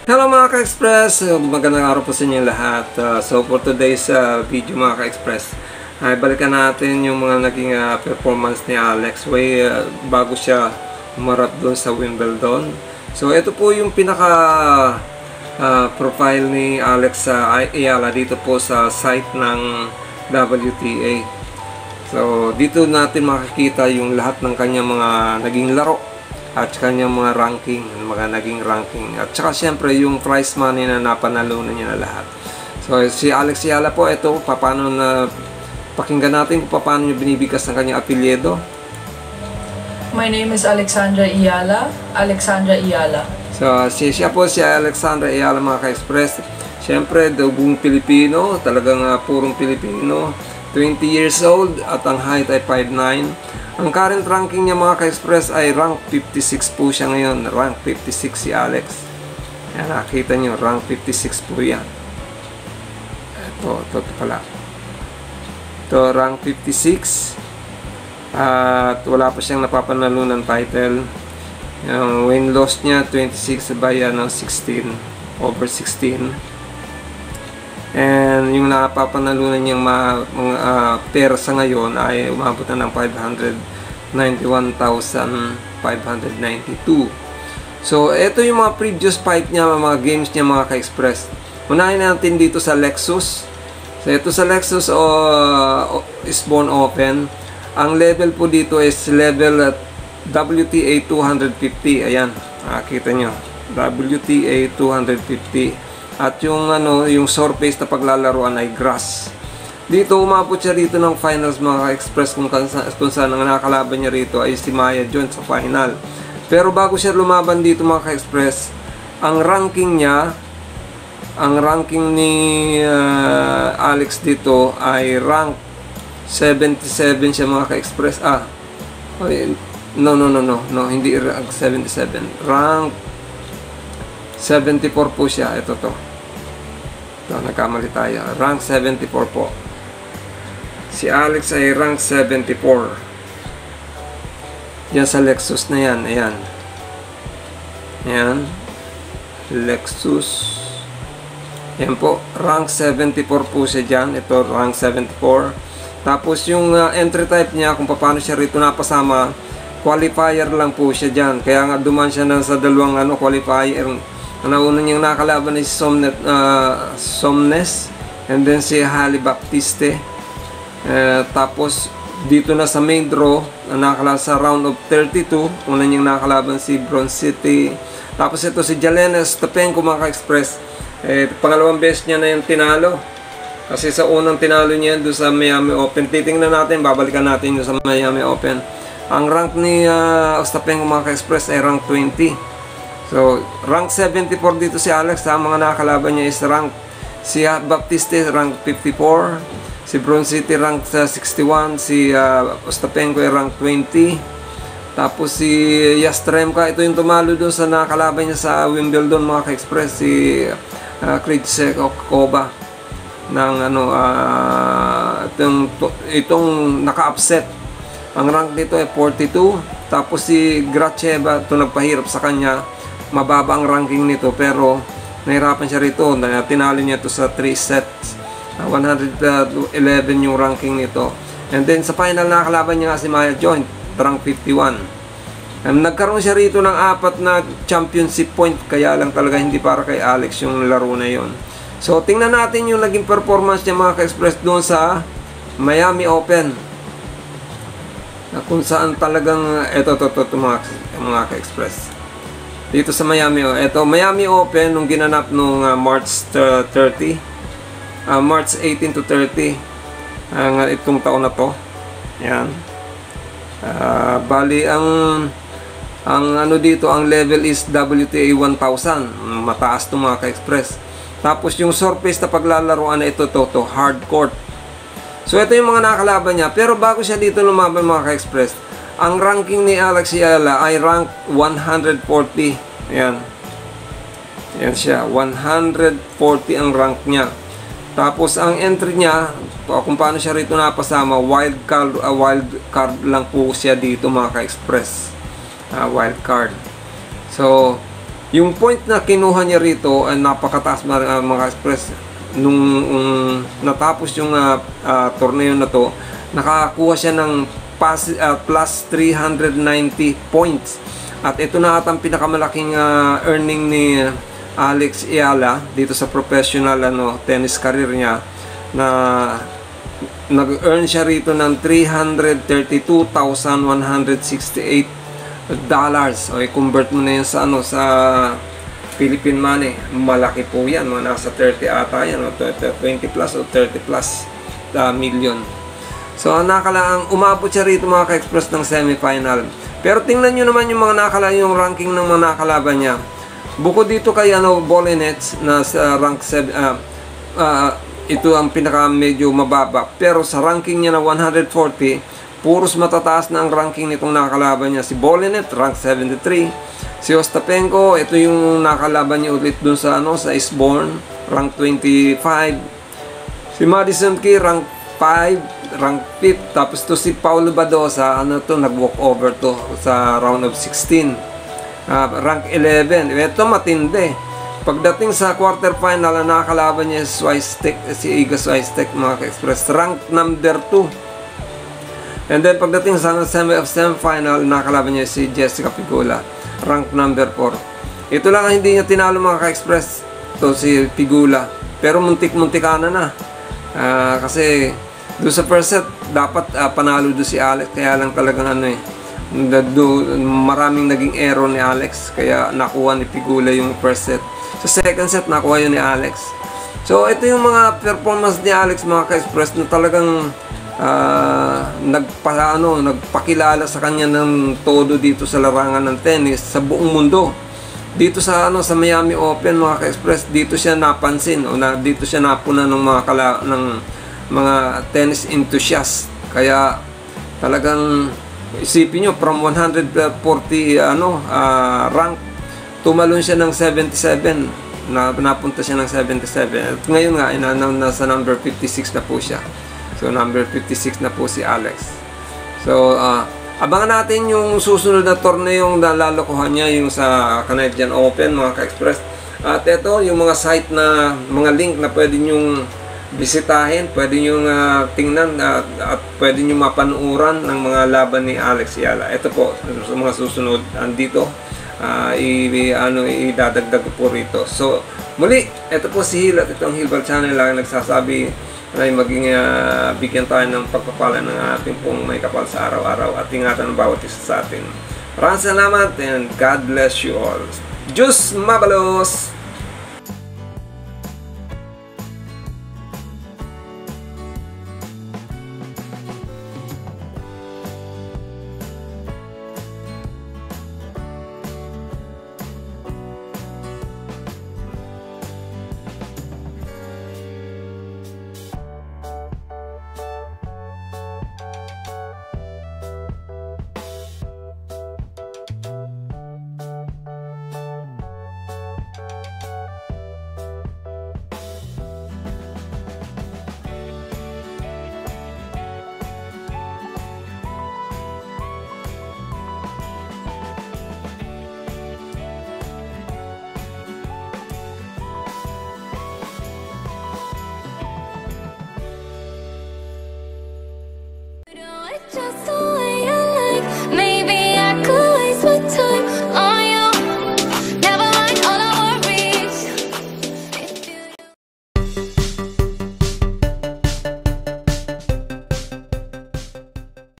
Hello mga ka-express! Magandang araw po sa inyo lahat. So for today's video mga ka-express, ay balikan natin yung mga naging performance ni Alex Way bago siya umarap doon sa Wimbledon. So ito po yung pinaka profile ni Alex Ayala dito po sa site ng WTA. So dito natin makikita yung lahat ng kanyang mga naging laro at kanyang mga ranking, mga naging ranking. At saka siyempre yung prize money na napanalunan niya na lahat. So si Alex Ayala po, ito, paano na pakinggan natin kung paano niya binibigkas ng kanyang apelyido. My name is Alexandra Ayala. Alexandra Ayala. So siya po si Alexandra Ayala mga ka-express. Siyempre, buong Pilipino, talagang purong Pilipino. 20 years old at ang height ay 5'9". Ang current ranking niya mga ka-express ay rank 56 po siya ngayon. Rank 56 si Alex. Yan, nakita nyo, rank 56 po yan. Ito pala. Ito, rank 56. At wala pa siyang napapanalunan title. Yung win-loss niya, 26 by 16. Over 16. And yung napapanalunan niyang mga pera sa ngayon ay umabot na ng 591,592. So, ito yung mga previous fight niya, mga games niya mga ka-express. Unahin natin dito sa Lexus. So, ito sa Lexus Eastbourne Open. Ang level po dito is level WTA 250. Ayan, nakikita nyo. WTA 250. At yung yung surface na paglalaruan ay grass. Dito umabot siya dito ng finals mga ka-express, kung saan ang nakakalaban niya rito ay si Maya Jones sa final. Pero bago siya lumaban dito mga ka-express, ang ranking niya, ang ranking ni Alex dito ay rank 77 siya mga ka-express. No, hindi rank 77. Rank 74 po siya. Ito. Nagkamali tayo. Rank 74 po. Si Alex ay rank 74. Yan sa Lexus na yan. Ayan. Ayan. Lexus. Ayan po. Rank 74 po siya dyan. Ito, rank 74. Tapos yung entry type niya, kung paano siya rito napasama, qualifier lang po siya dyan. Kaya nga duman siya na sa dalawang qualifier. Nauna niyang nakalaban ay si Somnes and then si Halle Baptiste. Tapos dito na sa main draw, nakalaban sa round of 32. Una niyang nakalaban si Bronze City. Tapos ito si Jelena Ostapenko mga ka-express. Pangalawang beses niya na yung tinalo. Kasi sa unang tinalo niya doon sa Miami Open. Titingnan natin, babalikan natin doon sa Miami Open. Ang rank ni Ostapenko mga ka-express ay rank 20. So, rank 74 dito si Alex. Ang mga nakakalaban niya is rank si Baptiste, rank 54. Si Bronze City, rank 61. Si Ostapenko, rank 20. Tapos si Yastremka, ito yung tumalo doon sa nakakalaban niya sa Wimbledon mga ka-express. Si Krejcikova ng itong naka-upset. Ang rank dito ay 42. Tapos si Gracheva, ito nagpahirap sa kanya. Mababa ang ranking nito pero nahirapan siya rito. Tinalo niya ito sa 3 sets. 111 yung ranking nito. And then sa final nakakalaban niya si Maya Jones, rank 51. Nagkaroon siya rito ng 4 na championship point. Kaya lang talaga hindi para kay Alex yung laro na yon. So tingnan natin yung naging performance niya mga ka-express doon sa Miami Open. Kung saan talagang ito mga ka-express. Dito sa Miami, ito Miami Open nung ginanap nung March 30, March 18 to 30 itong taon na to. Yan. Bali ang dito, ang level is WTA 1000. Mataas to mga ka-express. Tapos yung surface na paglalaroan na ito hard court. So ito yung mga nakakalaban niya. Pero bago siya dito lumaban mga ka-express, ang ranking ni Alex Ayala ay rank 140. Ayan. Ayan siya. 140 ang rank niya. Tapos ang entry niya, kung paano siya rito napasama, wild card lang po siya dito mga ka-express. Wild card. So, Yung point na kinuha niya rito ay napakataas mga express. Nung natapos yung torneo na to, nakakuha siya ng plus 390 points. At ito na at ang pinakamalaking earning ni Alex Ayala dito sa professional tennis career niya, na nag-earn siya rito ng $332,168. O i-convert mo na yan sa sa Philippine money. Malaki po yan, nasa 30 ata yan, 20 plus o 30 plus million. So nakalaang umabot siya rito mga ka-express ng semifinal. Pero tingnan nyo naman yung mga yung ranking ng mga nakalaban niya. Bukod dito kay Bolinets na sa rank 7, ito ang pinaka medyo mababa. Pero sa ranking niya na 140, puros matataas na ang ranking nitong nakalaban niya. Si Bolinet, rank 73. Si Ostapenko, ito yung nakalaban niya ulit dun sa sa Eastbourne, rank 25. Si Madison Key, rank 5, rank 5th. Tapos to si Paulo Badosa, nag-walk over to sa round of 16. Rank 11. Ito matindi. Pagdating sa quarterfinal, nakalaban niya si Iga Swiatek, mga ka-express, rank number 2. And then pagdating sa semifinal, nakalaban niya si Jessica Pegula, rank number 4. Ito lang ang hindi niya tinalo mga ka-express, to si Pegula. Pero muntik-muntikana na. Kasi doon sa first set, dapat panalo doon si Alex. Kaya lang talagang maraming naging error ni Alex. Kaya nakuha ni Pegula yung first set. Sa second set, nakuha yun ni Alex. So ito yung mga performance ni Alex mga ka-express na talagang nagpakilala sa kanya ng todo dito sa larangan ng tennis sa buong mundo. Dito sa sa Miami Open mga ka-express, dito siya napansin dito siya napuna ng mga tennis enthusiast. Kaya talagang isipin nyo, from 140 rank, tumalon siya ng 77, napunta siya ng 77. At ngayon nga nasa number 56 na po siya. So number 56 na po si Alex. So abangan natin yung susunod na torneo yung lalokohan niya, yung sa Canadian Open mga ka-express. At ito yung mga site na mga link na pwede nyong bisitahin, pwede nyong tingnan at pwede nyong mapanuuran ng mga laban ni Alex Ayala. Ito po sa mga susunod andito, idadagdag po rito. So muli, ito po si Hil at itong Hilbal Channel lang nagsasabi ay maging bigyan tayo ng pagpapala ng ating pong may kapal sa araw-araw at ingatan ng bawat isa sa atin. Maraming salamat and God bless you all. Diyos mabalos! Just